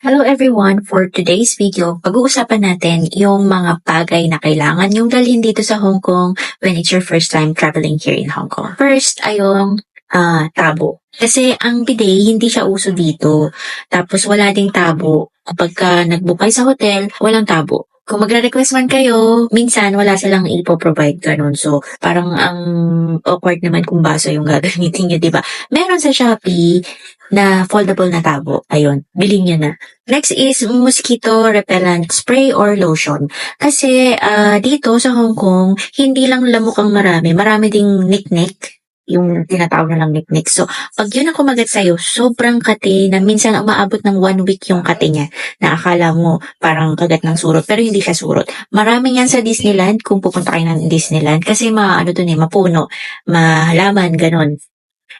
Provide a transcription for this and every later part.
Hello everyone! For today's video, pag-uusapan natin yung mga bagay na kailangan yung dalhin dito sa Hong Kong when it's your first time traveling here in Hong Kong. First ay yung tabo. Kasi ang bidet, hindi siya uso dito. Tapos wala ding tabo. Kapag nag-book kayo sa hotel, walang tabo. Kung magre-request man kayo, minsan wala silang ipo-provide ganun. So, parang ang awkward naman kung baso yung gagamitin nyo, di ba? Meron sa Shopee na foldable na tabo. Ayun, bilhin nyo na. Next is mosquito repellent spray or lotion. Kasi dito sa Hong Kong, hindi lang lamok ang marami ding niknik, yung tinatawag na lang niknik. So, pag yun ang kumagat sa'yo, sobrang kati na minsan umaabot ng 1 week yung kati niya na akala mo parang kagat ng surot, pero hindi siya surot. Marami yan sa Disneyland kung pupunta kayo ng Disneyland kasi mapuno, mahalaman, ganon.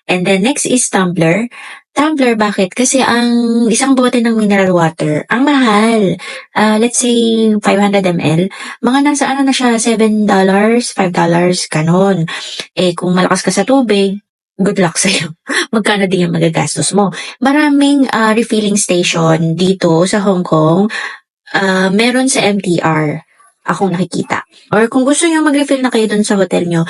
And then next is tumbler. Tumbler, bakit? Kasi ang isang bote ng mineral water, ang mahal. Let's say 500 ml. Mga nasa na siya, $7, $5, ganon. Kung malakas ka sa tubig, good luck sa'yo. Magkano din yung magagastos mo. Maraming refilling station dito sa Hong Kong. Meron sa MTR. Akong nakikita. Or kung gusto nyo mag-refill na kayo dun sa hotel nyo,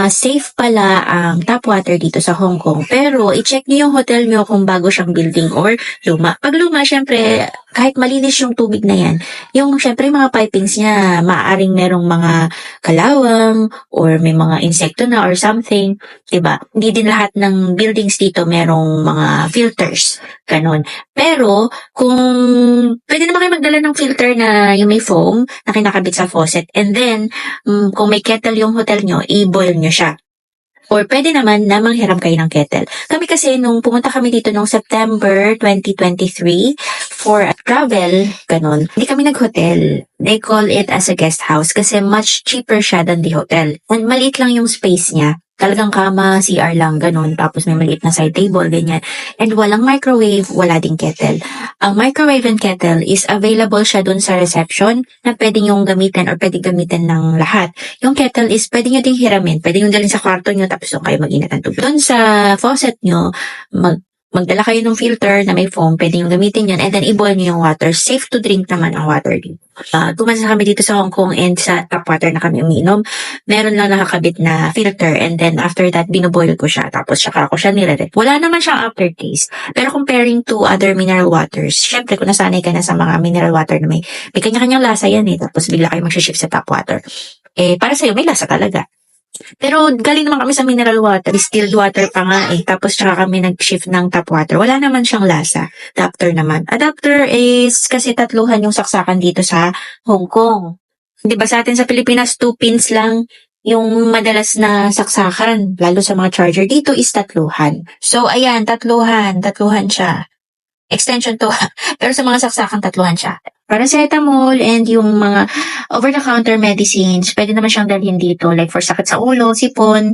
safe pala ang tap water dito sa Hong Kong. Pero, i-check nyo yung hotel nyo kung bago siyang building or luma. Pag luma, syempre, kahit malinis yung tubig na yan, yung syempre mga pipings niya, maaaring merong mga kalawang or may mga insekto na or something. Diba? Hindi din lahat ng buildings dito merong mga filters. Ganon. Pero, kung pwede naman kayo magdala ng filter na yung may foam na kinakabit sa faucet. And then, kung may kettle yung hotel nyo, i-boil nyo siya. Or pwede naman na manghiram kayo ng kettle. Kami kasi nung pumunta kami dito nung September 2023 for a travel, ganon, hindi kami nag-hotel. They call it as a guest house kasi much cheaper siya than the hotel. And maliit lang yung space niya. Talagang kama, CR lang, ganun. Tapos may maliit na side table, ganyan. And walang microwave, wala ding kettle. Ang microwave and kettle is available siya dun sa reception na pwede nyong gamitin or pwede gamitin ng lahat. Yung kettle is pwede nyo ding hiramin. Pwede nyo dalhin sa kwarto nyo tapos doon kayo mag-init ng tubig. Dun sa faucet nyo, magdala kayo ng filter na may foam, pwede nyo gamitin yan, and then i-boil nyo yung water. Safe to drink naman ang water dito. Tumasan kami dito sa Hong Kong and sa tap water na kami umiinom. Meron lang nakakabit na filter and then after that, binuboil ko siya. Tapos saka ko siya nire-rep. Wala naman siyang aftertaste. Pero comparing to other mineral waters, syempre kung nasanay ka na sa mga mineral water na may kanya-kanyang lasa yan tapos bigla kayo mag-shift sa tap water. Para sa'yo, may lasa talaga. Pero galing naman kami sa mineral water, distilled water pa nga tapos tsaka kami nag-shift ng tap water. Wala naman siyang lasa. Adapter naman. Adapter is kasi tatluhan yung saksakan dito sa Hong Kong. Di ba sa atin sa Pilipinas, 2 pins lang yung madalas na saksakan. Lalo sa mga charger. Dito is tatluhan. So ayan, tatluhan siya. Extension to. Pero sa mga saksakan, tatluhan siya. Paracetamol and yung mga over-the-counter medicines, pwede naman siyang dalhin dito. Like for sakit sa ulo, sipon,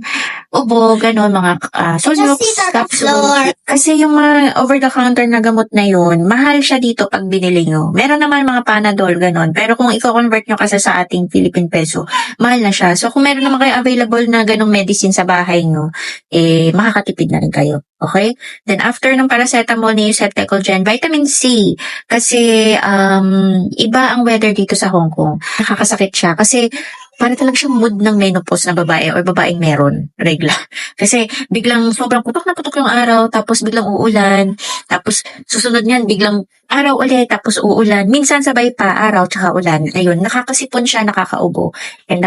ubo, gano'n, mga Solux, capsule. Kasi yung mga over-the-counter na gamot na yun, mahal siya dito pag binili nyo. Meron naman mga Panadol, gano'n. Pero kung i-convert nyo kasi sa ating Philippine peso, mahal na siya. So kung meron naman kayo available na ganong medicine sa bahay nyo, makakatipid na rin kayo. Okay? Then after ng paracetamol, Neosep, Tecogen, vitamin C. Kasi iba ang weather dito sa Hong Kong. Nakakasakit siya kasi para talaga siyang mood ng menopause na babae or babaeng meron, regla. Kasi biglang sobrang putok na putok yung araw, tapos biglang uulan, tapos susunod niyan biglang araw ulit, tapos uulan. Minsan sabay pa, araw tsaka ulan. Ayun, nakakasipon siya, nakakaubo, and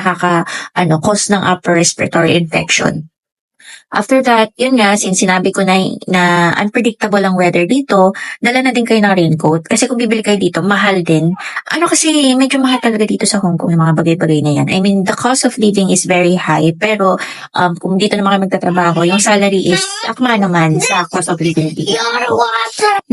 cause ng upper respiratory infection. After that, yun nga, since sinabi ko na unpredictable ang weather dito, dala na din kayo ng raincoat. Kasi kung bibili kayo dito, mahal din. Kasi medyo mahal talaga dito sa Hong Kong yung mga bagay-bagay na yan. I mean, the cost of living is very high. Pero kung dito naman kayo magtatrabaho, yung salary is akma naman sa cost of living dito.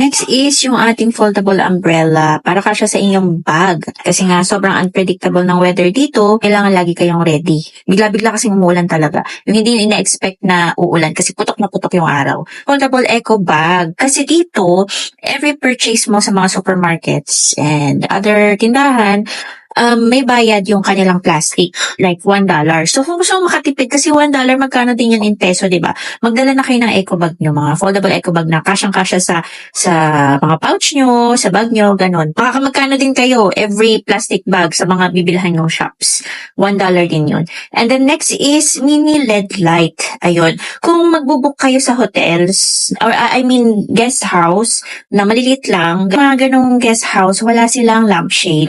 Next is yung ating foldable umbrella. Para kasya sa inyong bag. Kasi nga, sobrang unpredictable ng weather dito, kailangan lagi kayong ready. Bigla-bigla kasing umuulan talaga. Yung hindi ina-expect na uulan kasi putok na putok yung araw. Foldable eco bag. Kasi dito, every purchase mo sa mga supermarkets and other tindahan, may bayad yung kanilang plastic, like $1. So, kung gusto mo makatipid, kasi $1, magkano din yun in peso, di ba? Magdala na kayo ng eco bag nyo, mga foldable eco bag na kasyang-kasya sa mga pouch nyo, sa bag nyo, ganon. Magkano din kayo every plastic bag sa mga bibilhan ng shops. $1 din yun. And then next is mini LED light. Ayun. Kung magbubuk kayo sa hotels, or I mean guest house, na maliliit lang, mga ganong guest house, wala silang lampshade.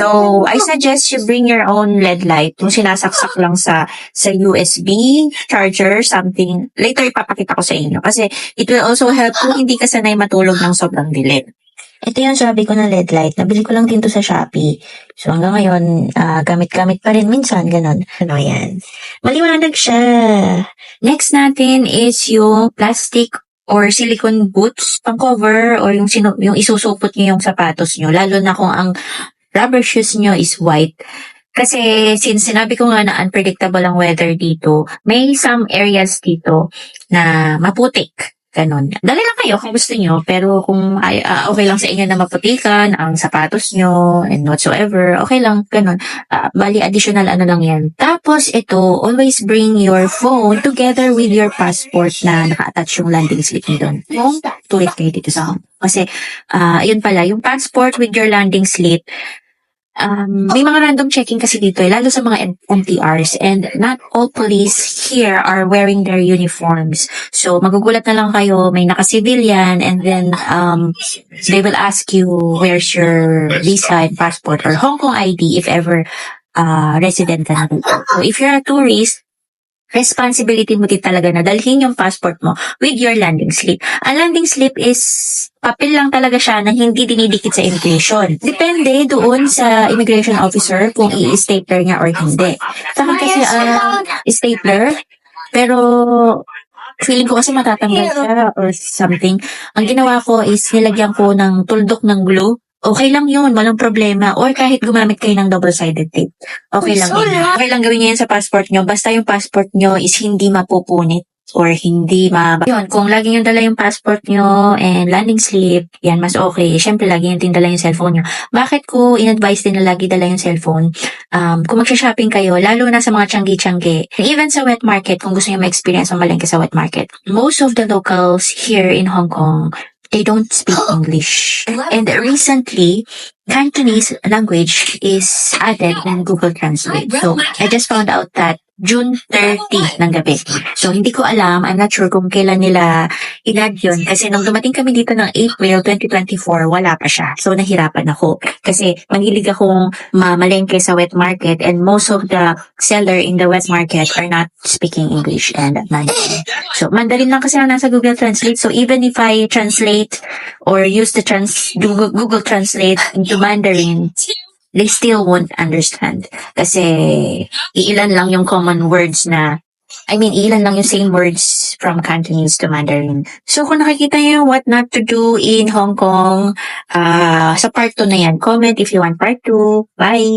So, I suggest you bring your own LED light. Yung sinasaksak lang sa USB charger, something. Later, ipapakita ko sa inyo. Kasi it will also help kung hindi ka sanay matulog ng sobrang dilim. Ito yung sabi ko na LED light. Nabili ko lang din to sa Shopee. So, hanggang ngayon, gamit-gamit pa rin minsan, ganun. Ano yan? Maliwanag siya. Next natin is yung plastic or silicone boots, pang cover, or yung isusupot nyo yung sapatos nyo. Lalo na kung ang rubber shoes nyo is white. Kasi since sinabi ko nga na unpredictable ang weather dito, may some areas dito na maputik. Ganon. Dali lang kayo kung gusto nyo, pero kung okay lang sa inyo na maputikan ang sapatos nyo and whatsoever, okay lang, ganon. Bali, additional ano lang yan. Tapos ito, always bring your phone together with your passport na naka-attach yung landing slip nyo doon. Tulit kayo dito sa home. Kasi, yun pala, yung passport with your landing slip, may mga random checking kasi dito lalo sa mga MTRs, and not all police here are wearing their uniforms. So, magugulat na lang kayo, may naka-civilian, and then they will ask you where's your visa and passport or Hong Kong ID if ever resident ka na dito. So, if you're a tourist, responsibility mo din talaga na dalhin yung passport mo with your landing slip. Ang landing slip is papel lang talaga siya na hindi dinidikit sa immigration. Depende doon sa immigration officer kung i-stapler niya or hindi. Saka kasi stapler, pero feeling ko kasi matatanggal siya or something. Ang ginawa ko is nilagyan ko ng tuldok ng glue. Okay lang yun, walang problema. Or kahit gumamit kayo ng double-sided tape. Okay lang yun. Okay lang gawin yan sa passport nyo. Basta yung passport nyo is hindi mapupunit or hindi yun, kung lagi nyo dala yung passport nyo and landing slip, yan, mas okay. Siyempre, lagi nyo din dala yung cellphone nyo. Bakit ko in-advise din na lagi dala yung cellphone? Kung magsha-shopping kayo, lalo na sa mga tiyanggi-tiyanggi, even sa wet market, kung gusto nyo ma-experience ang malengke sa wet market, most of the locals here in Hong Kong, they don't speak English. And recently, Cantonese language is added in Google Translate. So, I just found out that June 30 ng gabi. So, hindi ko alam, I'm not sure kung kailan nila in-add yun. Kasi nung dumating kami dito ng April 2024, wala pa siya. So, nahirapan ako. Kasi, mahilig akong mamalengke sa wet market, and most of the seller in the wet market are not speaking English and Mandarin. So, Mandarin lang kasi ang nasa Google Translate. So, even if I translate or use the Google Translate into Mandarin, they still won't understand. Kasi, iilan lang yung common words iilan lang yung same words from Cantonese to Mandarin. So, kung nakikita nyo yung what not to do in Hong Kong, sa part 2 na yan, comment if you want part 2. Bye!